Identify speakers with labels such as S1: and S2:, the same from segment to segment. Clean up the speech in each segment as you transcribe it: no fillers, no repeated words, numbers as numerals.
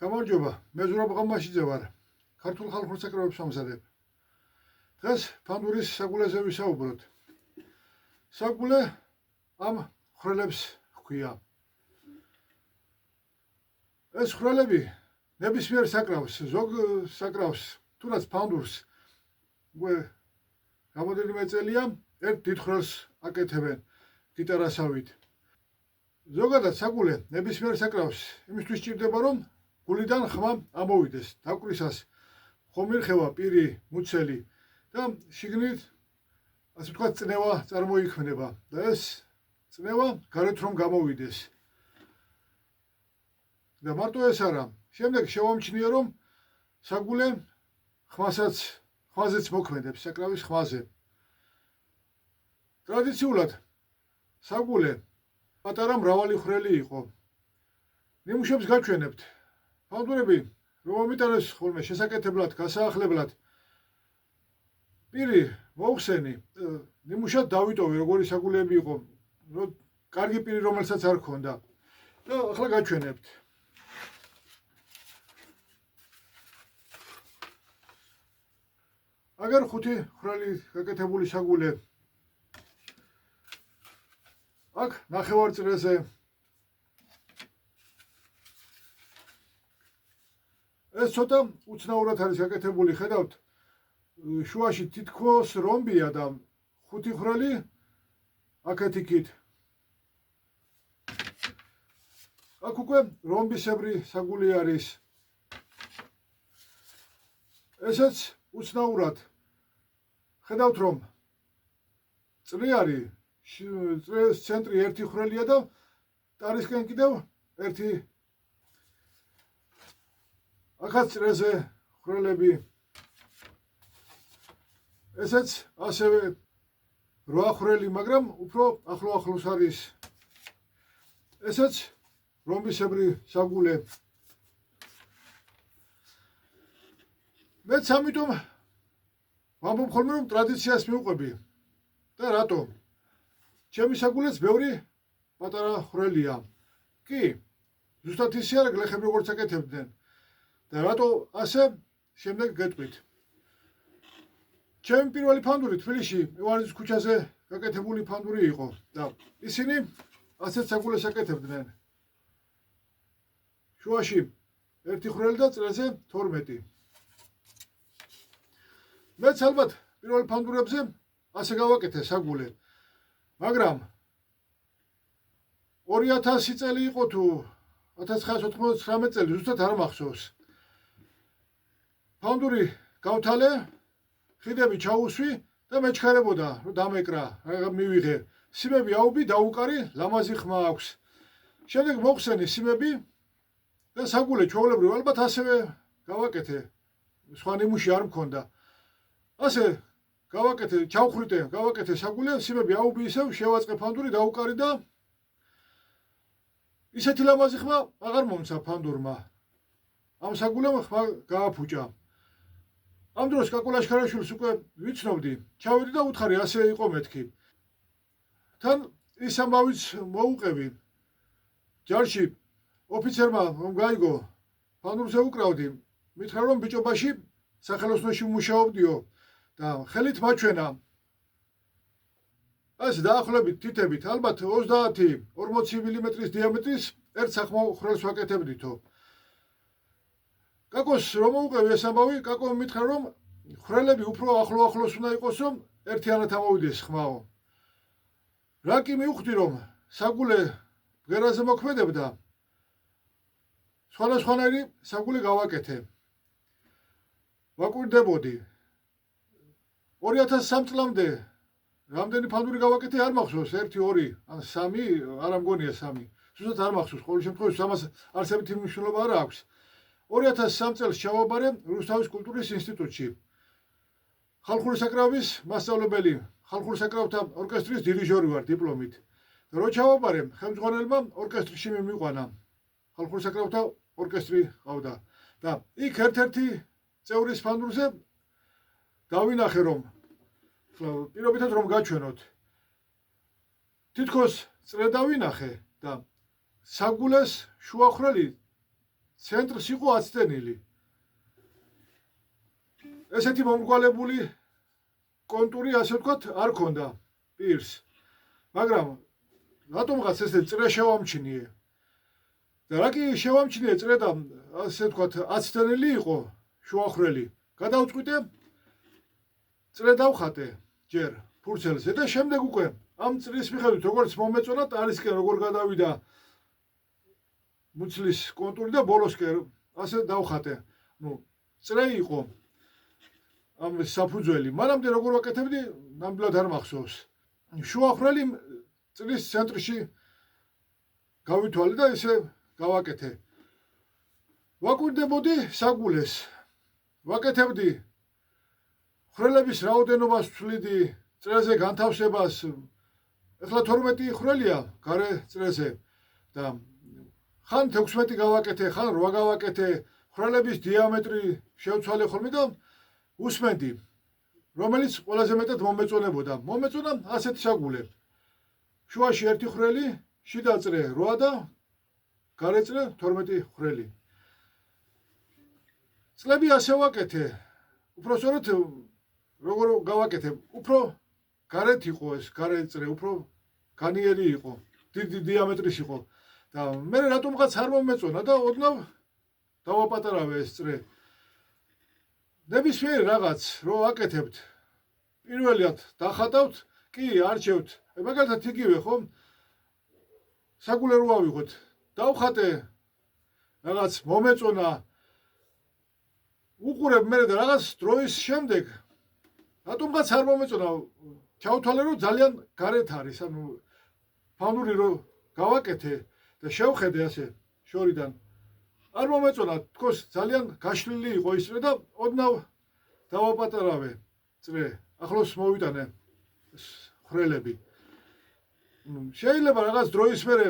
S1: გამარჯობა, მე ზურაბ ყამაშიძე ვარ. ქართულ ხალხურ საკრავებს ვამზადებ. დღეს ფანდურის საგულეზე ვისაუბროთ. საგულე ამ ხრელებს ჰქვია. ეს ხრელები ნებისმიერ საკრავს, ზოგ საკრავს, თუნდაც ფანდურს გამოდენიმე წელია ერთ დიდ ხრელს აკეთებენ გიტარასავით. ზოგადად საგულე ნებისმიერ საკრავს იმისთვის ჭირდება, რომ გულიდან ხმა ამოვიდეს, დაკვისას ხომირხევა, პირი, მუცელი და შიგნით ასე ვთქვათ წნევა წარმოიქმნება და ეს წნევა გარეთ რომ გამოვიდეს. და მარტო ეს არა, შემდეგ შევამჩნია, რომ საგულე ხმაზეც მოქმედებს, საკრავის ხმაზე. ტრადიციულად საგულე პატარა მრავალი ხრელი იყო. ნიმუშებს გაჩვენებთ. ფანდურები რომ ამიტანეს ხოლმე შესაკეთებლად, გასაახლებლად პირი მოუხსენი, ნიმუშად დავიტოვე როგორი საგულეები იყო, კარგი პირი რომელსაც არ ქონდა. და ახლა გაჩვენებთ. აგერ 5 ხრელი გაკეთებული საგულე აქ ნახევარწრეზე ეს ცოტა უცნაურად არის გაკეთებული, ხედავთ, შუაში თითქოს რომბია და 5 ხრელი აქეთ იქით. აქ უკვე რომბისებრი საგული არის. ესეც უცნაურად. ხედავთ, რომ წრე არის, წრეს ცენტრი ერთი ხრელია და ტარისკენ კიდევ ერთი. აქაც წრეზე ხრელები. ესეც ასევე 8 ხრელი, მაგრამ უფრო ახლოს არის. ესეც რომბისებრი საგულე. მეც ამიტომ ვამბობ ხოლმე, რომ ტრადიციას მივყვები. და რატო? ჩემი საგულეც ბევრი პატარა ხრელია. კი, ზუსტად ისე არა გლეხები როგორც აკეთებდნენ. და რატო ასე, შემდეგ გეტყვით. ჩემი პირველი ფანდური თბილისში ივანიძის ქუჩაზე გაკეთებული ფანდური იყო და ისინი ასეთ საგულეს აკეთებდნენ. შუაში ერთი ხრელი და წრეზე 12. მეც ალბათ პირველ ფანდურებზე ასე გავაკეთე საგულე. მაგრამ 2000 წელი იყო თუ 1999 წელი, ზუსტად არ მახსოვს. ფანდური გავთალე, ხიდები ჩაუსვი და მეჩქარებოდა, რომ დამეკრა, მივიღე. სიმები აუბი, დაუკარი, ლამაზი ხმა აქვს. შემდეგ მოხსენი სიმები და საგულე ჩვეულებრივ ალბათ ასევე გავაკეთე. სხვა ნიმუში არ მქონდა. ასე გავაკეთე, ჩავხრიტე, გავაკეთე საგულე, სიმები აუბი ისევ, შევაწყე ფანდური, დაუკარი და ისეთი ლამაზი ხმა აღარ მომცა ფანდურმა. ამ საგულემ ხმა გააფუჭა. ამ დროს კაკულ აშქარაშვილს უკვე ვიცნობდი, ჩავედი და უთხარი, ასე იყო მეთქი. თან ის ამბავიც მოუყევი. ჯარში ოფიცერმა რომ გაიგო, ფანდურზე უკრავდი, მითხრა რომ ბიჭობაში სახელოსნოში ვმუშაობდიო და ხელით მაჩვენა. ასე დაახლოებით თითებით, ალბათ 30-40 მმ დიამეტრის ერთ სახმო ხრელს ვაკეთებდითო. კაკოს რომ მოუყევი ეს ამბავი, კაკომ მითხრა რომ ხრელები უფრო ახლოს უნდა იყოს, რომ ერთიანად ამოვიდეს ხმაო. რა კი მივხვდი, რომ საგულე ბგერაზე მოქმედებდა, სხვადასხვანაირი საგული გავაკეთე. ვაკვირდებოდი. 2003 წლამდე რამდენი ფანდური გავაკეთე არ მახსოვს, 1, 2 ან 3, არა მგონია 3. ზუსტად არ მახსოვს, ყოველ შემთხვევაში ამას არსებითი მნიშვნელობა არ აქვს. 2003 წელს ჩავაბარე რუსთავის კულტურის ინსტიტუტში. ხალხური საკრავების მასწავლებელი, ხალხური საკრავთა ორკესტრის დირიჟორი ვარ დიპლომით. და რო ჩავაბარე, ხელმძღვანელმა ორკესტრში მიმიყვანა. ხალხური საკრავთა ორკესტრი ყავდა. და იქ ერთ-ერთი წევრის ფანდურზე დავინახე, რომ პირობითად რომ გაჩვენოთ. თითქოს წრე დავინახე და საგულეს შუა ხრელი ცენტრს იყო აცდენილი. ესეთი მომრგვალებული კონტური, ასე ვთქვათ, არ ქონდა პირს. მაგრამ რატომღაც ესე წრე შევამჩნიე. და რა კი შევამჩნიე წრე და ასე ვთქვათ, აცდენილი იყო შუახრელი. გადავწყვიტე წრე დავხატე ჯერ ფურცელზე და შემდეგ უკვე ამ წრის მიხედვით როგორც მომეწონა ტარისკენ როგორ გადავიდა მუცლის კონტური და ბოლოსკენ ასე დავხატე. წრე იყო ამ საფუძველი. მანამდე როგორ ვაკეთებდი, ნამდვილად არ მახსოვს. შუახრელი წრის ცენტრში გავითვალე და ისე გავაკეთე. ვაკვირდებოდი საგულეს. ვაკეთებდი ხრელების რაოდენობას ვცვლიდი, წრეზე განთავსებას. ეხლა 12 ხრელია გარე წრეზე და ხან 16 გავაკეთე, ხან 8 გავაკეთე. ხრელების დიამეტრი შევცვალე ხოლმე და უსმენდი, რომელიც ყველაზე მეტად მომეწონებოდა. მომეწონა ასეთი საგულე. შუაში ერთი ხრელი, შიდა წრე 8 და გარე წრე 12 ხრელი. წლები ასე ვაკეთე. უпроსტოდ როგორ გავაკეთე, უფრო გარეთ იყო ეს გარე წრე, უფრო განიერი იყო, დიდი დიამეტრის იყო და მე რატომღაც არ მომეწონა და ოდნავ დავაპატარავე ეს წრე. ნებისმიერ რაღაც რო აკეთებთ, პირველად დახატავთ, კი არჩევთ. მაგალითად იგივე ხომ? საგულე რო ავიღოთ, დავხატე რაღაც მომეწონა. უყურებ მე და რაღაც დროის შემდეგ რატომღაც არ მომეწონა. ჩავთვალე რომ ძალიან გარეთ არის, ანუ ფანური რო გავაკეთე და შევხედე ასე შორიდან. არ მომეწონა, თქოს ძალიან გაშლილი იყო ის წრე და ოდნავ დავაპატარავე წრე. ახლოს მოვიტანე ხრელები. შეიძლება რაღაც დროის მერე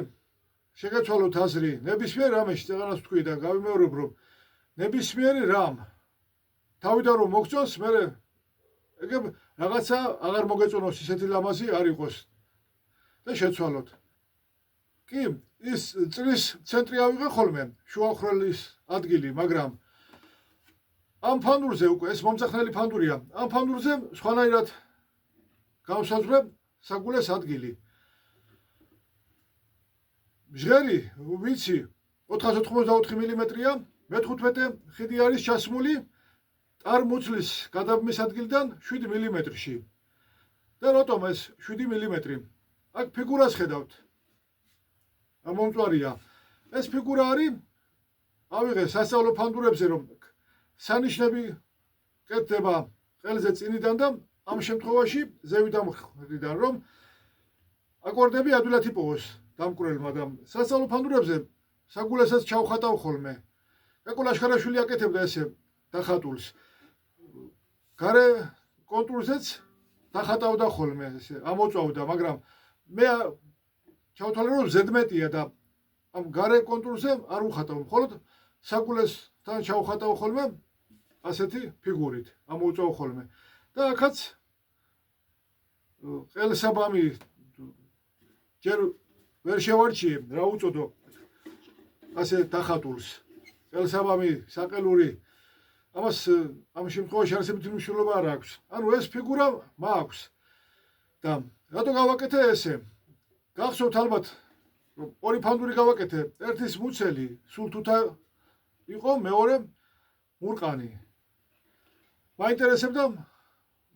S1: შეგეცვალოთ აზრი, ნებისმიერ რამეში წეღანას ვთქვი და გავიმეორებ რომ ნებისმიერი რამ თავიდან რომ მოგწონს, მერე ეგ რაღაცა აღარ მოგეწონოს, ისეთი ლამაზი არ იყოს და შეცვალოთ. კი, ის წრის ცენტრი ავიღე ხოლმე, შუახრელის ადგილი, მაგრამ ამ ფანდურზე უკვე ეს მომწახნელი ფანდურია. ამ ფანდურზე სხვანაირად გავსაზღვრებ საგულეს ადგილი. ჟღერი, ვიცი, 484 მმ-ია, მე-15 ხიდი არის ჩასმული ტარ-მუცლის გადაბმის ადგილიდან 7 მმ-ში. და რატომ ეს 7 მმ? აქ ფიგურას ხედავთ. მომწვარია. ეს ფიგურა არის, ავიღე სასწავლო ფანდურებზე, რომ სანიშნები კეთდება ყელზე წინიდან და ამ შემთხვევაში ზევიდან მხრიდან, რომ აკორდები ადვილად იპოვოს დამკვრელმა და სასწავლო ფანდურებზე საგულესაც ჩავხატავ ხოლმე. ეკო ლაშქარაშვილი აკეთებდა ესე დახატულს. გარე კონტურზეც დახატავდა ხოლმე, ესე ამოწვავდა, მაგრამ მე ჩავთვალე რომ ზედმეტია და ამ გარე კონტურზე არ უხატავ, მხოლოდ საგულესთან ჩავხატავ ხოლმე ასეთი ფიგურით, ამოუწავ ხოლმე. და აქაც ყელსაბამი ჯერ ვერ შევარჩიე, რა უწოდო ასე დახატულს. ყელსაბამი საყელური ამას ამ შემთხვევაში არსებითი მნიშვნელობა არ აქვს. ანუ ეს ფიგურა მაქვს. და რატო გავაკეთე ესე? გახსოვთ ალბათ, რომ ორი ფანდური გავაკეთე, ერთის მუცელი, სულ თუთა იყო, მეორე მურყანი. მაინტერესებდა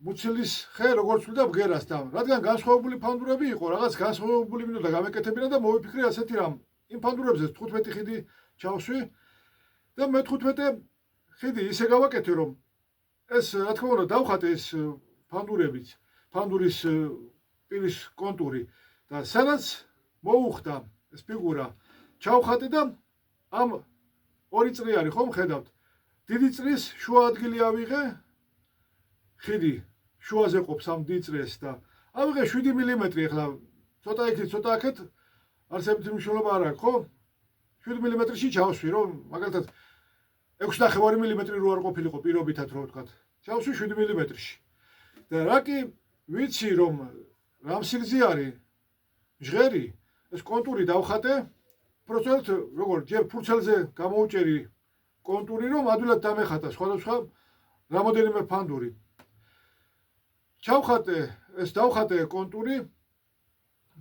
S1: მუცლის ხე როგორ ცვლიდა ბგერას და რადგან განსხვავებული ფანდურები იყო, რაღაც განსხვავებული მინდოდა გამეკეთებინა და მოვიფიქრე ასეთი რამ. იმ ფანდურებზე 15 ხიდი ჩავსვი და მე-15 ხიდი ისე გავაკეთე, რომ ეს რა თქმა უნდა დავხატე ეს ფანდურებიც, ფანდურის პირის კონტური და სადაც მოუხდა ეს ფიგურა, ჩავხატე და ამ ორი წრი არის ხომ ხედავთ. დიდი წრის შუა ადგილი ავიღე, ხიდი შუაზე ყოფს ამ დიდ წრეს და ავიღე 7 მმ, ახლა ცოტა იქით, ცოტა აქეთ არსებითი მნიშვნელობა არ აქვს, ხო? 7 მმ-ში ჩავსვი, რომ მაგალითად 6.5 მმ რო არ ყოფილიყო პირობითად რო ვთქვათ. ჩავსვი 7 მმ-ში. და რა კი ვიცი რომ რამ სიგრძე არის ჟღერი, ეს კონტური დავხატე უბრალოდ როგორ ჯერ ფურცელზე გამოუჭერი კონტური, რომ ადვილად დამეხატა სხვადასხვა რამოდენიმე ფანდური. დავხატე კონტური,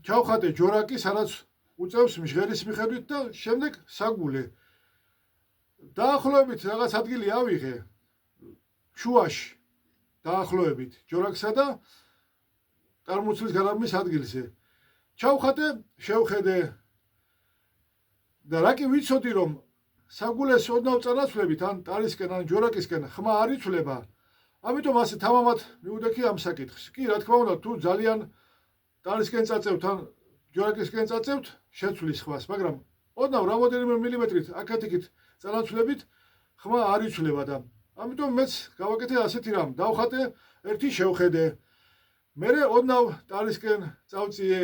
S1: ჩავხატე ჯორაკი, სადაც უწევს მჟღერის მიხედვით და შემდეგ საგულე. დაახლოებით რაღაც ადგილი ავიღე შუაში, დაახლოებით ჯორაკსა და წარმოცლის გადამის ადგილზე. ჩავხატე, შევხედე და რა კი ვიცოდი, რომ საგულეს ოდნავ წანაცვლებით ან ტარისკენ ან ჯორაკისკენ ხმა არ იცვლება, ამიტომ ასე თამამად მიუდექი ამ საკითხს. კი, რა თქმა უნდა, თუ ძალიან ტარისკენ წაწევთ ან ჯორაკისკენ წაწევთ, შეცვლის ხმას, მაგრამ ოდნავ რამოდენიმე მილიმეტრით აქეთ-იქით წანაცვლებით ხმა არ იცვლება და ამიტომ მეც გავაკეთე ასეთი რამ, დავხატე, ერთი შევხედე. მერე ოდნავ ტარისკენ წავწიე,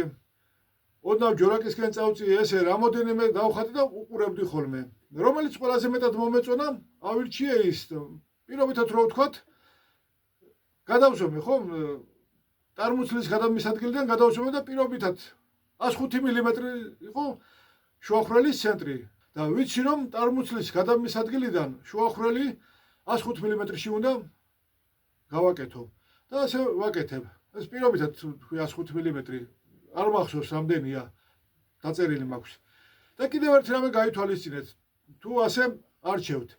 S1: ოდნავ ჯორაკისკენ წავწიე, ესე რამოდენიმე დავხატე და უყურებდი ხოლმე. რომელიც ყველაზე მეტად მომეწონა, ავირჩიე ის, პირობითად რო ვთქვათ, გადავზომე, ხო? წარმოცლის გადამის ადგილიდან გადავზომე და პირობითად 105 მილიმეტრი იყო შუახვრელის ცენტრი და ვიცი, რომ წარმოცლის გადამის ადგილიდან შუახვრელი 105 მილიმეტრში უნდა გავაკეთო და ასე ვაკეთებ. ეს პირობითად 105 მილიმეტრი არ მახსოვს რამდენია დაწერილი მაქვს. და კიდევ ერთი რამე გაითვალისწინეთ, თუ ასე არჩევთ.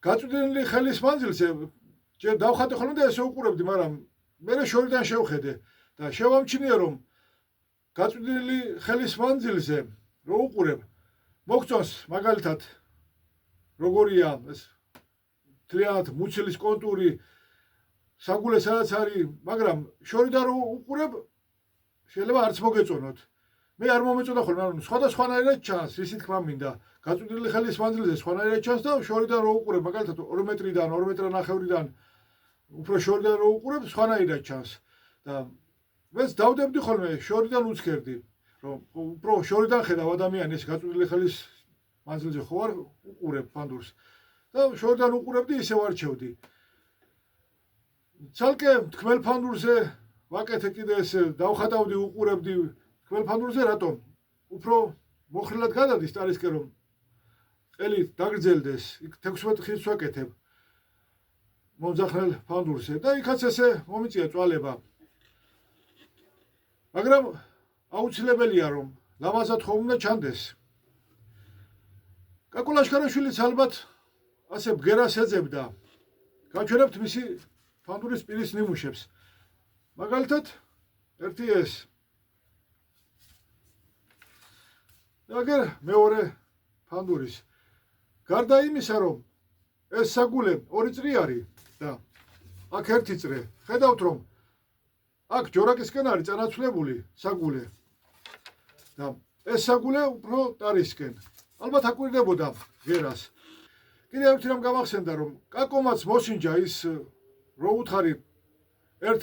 S1: გაწვდენილი ხელის მანძილზე ჯერ დავხატე ხოლმე და ესე უყურებდი, მაგრამ მერე შორიდან შევხედე და შევამჩნიე, რომ გაწვდენილი ხელის მანძილზე რო უყურებ, მოგწონს მაგალითად როგორია ეს თლიანად მუცლის კონტური, საგულე სადაც არის, მაგრამ შორიდან რო უყურებ, შეიძლება არც მოგეწონოთ. მე არ მომეწონა ხოლმე, ანუ სხვადასხვანაირად ჩანს, ისი თქმა მინდა. გაწვდენილი ხელის მანძილზე სხვანაირად ჩანს და შორიდან რო უყურებ, მაგალითად 2 მეტრიდან, 2 მეტრანახევრიდან უფრო შორიდან რო უყურებ, სხვანაირად ჩანს. და მეც დავდებდი ხოლმე, შორიდან უცქერდი, რომ უფრო შორიდან ხედავ ადამიანის გაწვდენილი ხელის მანძილზე ხო არ უყურებ ფანდურს. და შორიდან უყურებდი, ისე ვარჩევდი. ცალკე თქმელ ფანდურზე ვაკეთე კიდე ესე, დავხატავდი, უყურებდი თქმელ ფანდურზე, რატომ? უფრო მოხრილად გადადის ტარისკენ, რომ ყელი დაგრძელდეს, იქ 16 ხილს ვაკეთებ მომძახნელ ფანდურზე და იქაც ესე მომიწია წვალება. მაგრამ აუცილებელია, რომ ლამაზად ხომ უნდა ჩანდეს. კაკო ლაშქარაშვილიც ალბათ ასე ბგერას ეძებდა. გავჩვენებთ მისი ფანდურის პირის ნიმუშებს. მაგალითად, ერთი ეს. აგერ მეორე ფანდურის. გარდა იმისა, რომ ეს საგულე 2 წრი არის და აქ 1 წრე. ხედავთ, რომ აქ ჯორაკისკენ არის წანაცვლებული საგულე. და ეს საგულე უფრო ტარისკენ. ალბათ აკვირდებოდა გერას. კიდევ ერთი რამ გამახსენდა, რომ კაკომაც მოსინჯა ის რო უთხარი ერთ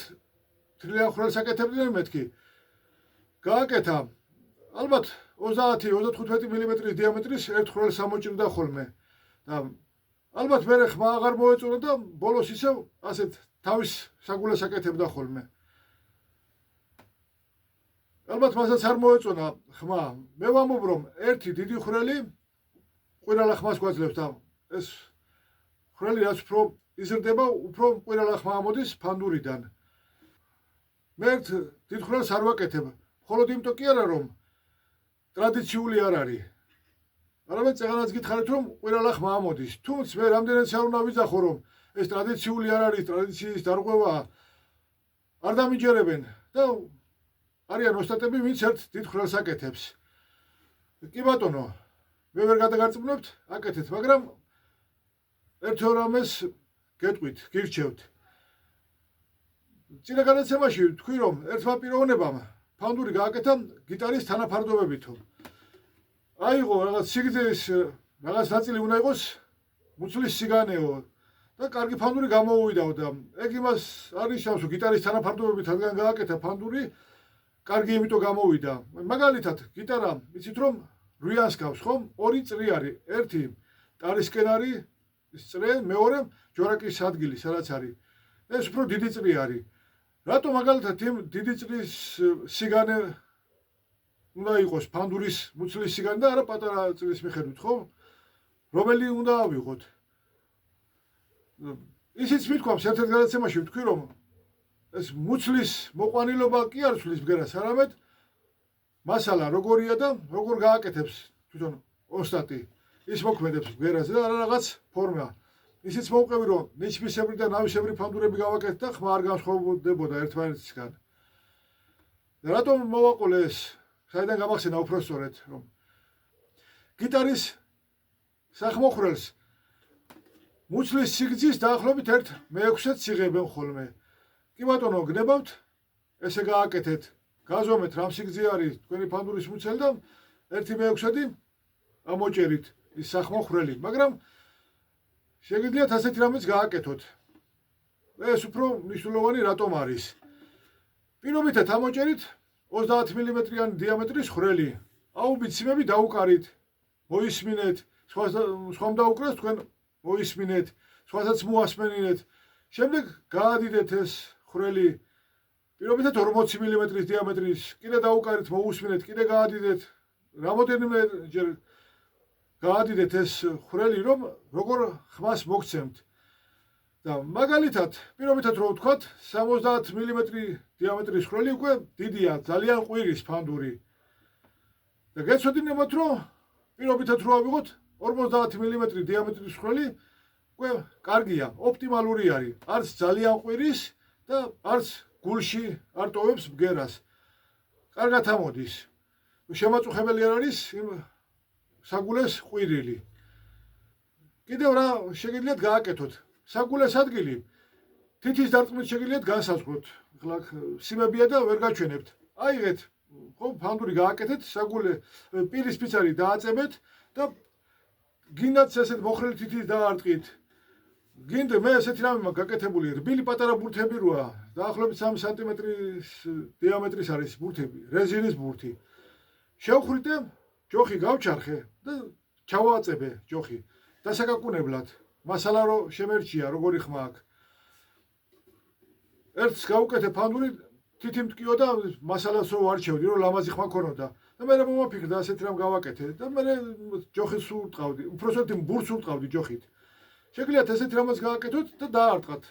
S1: თლიან ხვრელს აკეთებდნენ მეთქი. გააკეთა ალბათ 30-35 მილიმეტრის დიამეტრის ერთ ხვრელს ამოჭრდა ხოლმე. და ალბათ მერე ხმა აღარ მოეწონა და ბოლოს ისევ ასეთ თავის საგულეს აკეთებდა ხოლმე. ალბათ მასაც არ მოეწონა ხმა. მე ვამბობ, რომ ერთი დიდი ხვრელი ყვირალა ხმას გვაძლევს და ეს ხვრელი რაც უფრო იზრდება, უფრო ყვირალა ხმა ამოდის ფანდურიდან. მე ერთ დიდ ხვრელს არ ვაკეთებ, მხოლოდ იმიტომ კი არა, რომ ტრადიციული არ არის. არამედ წეგანაც გითხარით, რომ ყვირალა ხმა ამოდის. თუმცა მე რამდენიც არ უნდა ვიძახო, რომ ეს ტრადიციული არ არის, ტრადიციის დარღვევაა. არ დამიჯერებენ და არიან ოსტატები, ვინც ერთ დიდ ხვრელს აკეთებს. კი ბატონო, მე ვერ გადაგარწმუნებთ, აკეთეთ, მაგრამ ერთ-ორ რამეს გეტყვით, გირჩევთ. წინა განაცემაში თქვი, რომ ერთმა პიროვნებამ ფანდური გააკეთა გიტარის თანაფარდობებითო. აიღო რაღაც სიგრძის რაღაც ნაწილი უნდა იყოს მუცლის სიგანეო და კარგი ფანდური გამოუვიდაო და ეგ იმას არ ნიშნავს, რომ გიტარის თანაფარდობებით რადგან გააკეთა ფანდური, კარგი იმიტომ გამოვიდა. მაგალითად, გიტარა, იცით რომ რუიანს გავს, ხომ? 2 წრი არის. ერთი ტარისკენ არის ის წრე, მეორე ჯორაკის ადგილი, სადაც არის. ეს უფრო დიდი წრი არის. რატო მაგალითად იმ დიდი წრის სიგანე უნდა იყოს ფანდურის მუცლისგან და არა პატარა წლის მიხედვით, ხო? რომელი უნდა ავიღოთ? ისიც მithქვამს ერთ-ერთ გადაცემაში ვთქვი, რომ ეს მუცლის მოყვანილობა კი არ ცვლის ბგერას, არამედ მასალა როგორია და როგორ გააკეთებს თვითონ ოსტატი. ის მოქმედებს ბგერაზე და არა რაღაც ფორმა. ისიც მოვყევი, რომ ნიჩბისებრი და ნავისებრი ფანდურები გავაკეთეთ და ხმა არ განსხვავდებოდა ერთმანეთისგან. რატომ მოვაყოლე ეს? საიდან გამახსენა უпроსწორედ, რომ გიტარის სახმოხრელს მუცლის სიგრძის დაახლოებით 1/6-ს იღებენ ხოლმე. კი ბატონო, გნებავთ, ესე გააკეთეთ. გაზომეთ რამ სიგრძე არის თქვენი ფანდურის მუცელი და 1/6 ამოჭერით ის სახმოხრელი, მაგრამ შეგიძლიათ ასეთი რამეც გააკეთოთ. ეს უფრო მნიშვნელოვანი რატომ არის? პირობითად ამოჭერით 30 მმ-იანი დიამეტრის ხვრელი. აუბით სიმები დაუკარით, მოისმინეთ, სხვამ დაუკრას თქვენ მოისმინეთ, სხვასაც მოასმენინეთ. შემდეგ გაადიდეთ ეს ხვრელი. პირობითად 40 მმ-ის დიამეტრის, კიდე დაუკარით, მოусმინეთ, კიდე გაადიდეთ. რამოდენიმეჯერ გაადიდეთ ეს ხვრელი, რომ როგორ ხმას მოგცემთ. და მაგალითად, პირობითად რო ვთქვათ, 70 მმ დიამეტრის ხვრელი უკვე დიდია, ძალიან ყვირის ფანდური. და გეცოდინებათ, რომ პირობითად რო ავიღოთ 50 მმ დიამეტრის ხვრელი, უკვე კარგია, ოპტიმალური არის. არც ძალიან ყვირის და არც გულში არ ტოვებს ბგერას. კარგად ამოდის. შემაწუხებელი არ არის იმ საგულეს ყვირილი. კიდევ რა შეგიძლიათ გააკეთოთ? საგულეს ადგილი თითის დარტყმით შეგიძლიათ განსაზღვროთ. ახლა სიმებია და ვერ გაჩვენებთ. აიღეთ, ხო, ფანდური გააკეთეთ, საგულე პირის ფიცარი დააწებეთ და გინდათ ესეთ მოხრილი თითის დაარტყით. გინდა მე ესეთი რამე მაქვს გაკეთებული, რბილი პატარა ბურთები როა, დაახლოებით 3 სანტიმეტრის დიამეტრის არის ბურთები, რეზინის ბურთი. შევხრიტე, ჯოხი გავჩარხე და ჩავააწებე ჯოხი. დასაკაკუნებლად, მასალა რო შემერჩია, როგორი ხმა აქვს. ერთს გავუკეთე ფანდური, თითი მტკიო და მასალას რო ვარჩევდი, რომ ლამაზი ხმა ქონოდა. და მე მომაფიქრე და ასეთ რამ გავაკეთე და მე ჯოხის ურტყავდი, უпроსოდ იმ ბურთს ურტყავდი ჯოხით. შეგიძლიათ ესეთ რამაც გააკეთოთ და დაარტყათ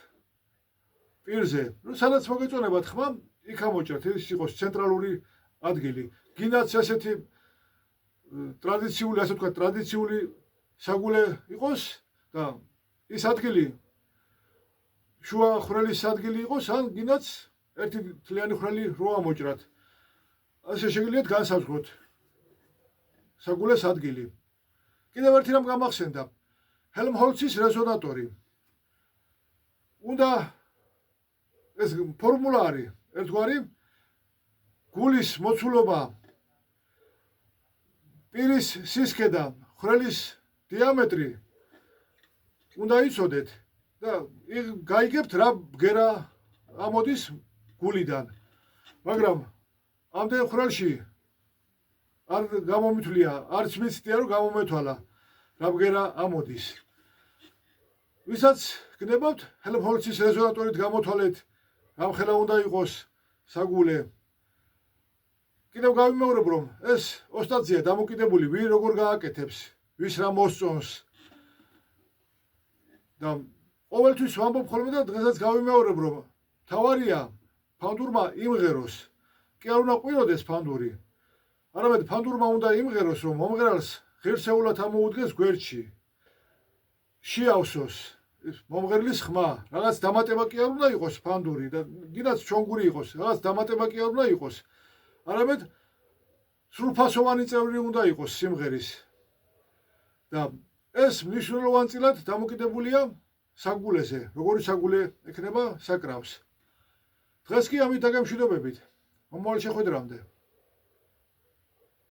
S1: პირზე. რომ სადაც მოგეწონებათ ხმა, იქ ამოჭრათ, ის იყოს ცენტრალური ადგილი. გინდათ ესეთი ტრადიციული, ასე ვთქვათ, ტრადიციული საგულე იყოს და ის ადგილი შუა ხვრელის ადგილი იყოს, ან გინდათ ერთი თლიანი ხვრელი რო ამოჭრათ. ასე შეგიძლიათ განსაზღვროთ საგულეს ადგილი. კიდევ ერთი რამ გამახსენდა. ჰელმჰოლცის რეზონატორი. უნდა ეს ფორმულა არის ერთგვარი გულის მოცულობა პირის სისქე და ხვრელის დიამეტრი უნდა იცოდეთ და გაიგებთ რა ბგერა ამოდის გულიდან. მაგრამ ამდენ ხვრელში არ გამომითვლია, არც მიცდია რომ გამომეთვალა რა ბგერა ამოდის. ვისაც გნებავთ, ჰელმჰოლცის რეზონატორით გამოთვალეთ, რამხელა უნდა იყოს საგულე. კიდევ გავიმეორებ, რომ ეს ოსტატზეა დამოკიდებული, ვინ როგორ გააკეთებს, ვის რა მოსწონს. და ყოველთვის ვამბობ ხოლმე და დღესაც გავიმეორებ, რომ თავარია ფანდურმა იმღეროს. კი არ უნდა ყვიროდეს ფანდური. არამედ ფანდურმა უნდა იმღეროს, რომ მომღერალს ღირსეულად ამოუდგეს გვერდში. შეავსოს მომღერლის ხმა, რაღაც დამატება კი არ უნდა იყოს ფანდური და გინდათ ჩონგური იყოს, რაღაც დამატება კი არ უნდა იყოს. არამედ სრულფასოვანი წევრი უნდა იყოს სიმღერის. და ეს მნიშვნელოვანწილად დამოკიდებულია საგულეზე, როგორი საგულე ექნება საკრავს. დღეს კი ამით დაგემშვიდობებით. მომავალ შეხვედრამდე.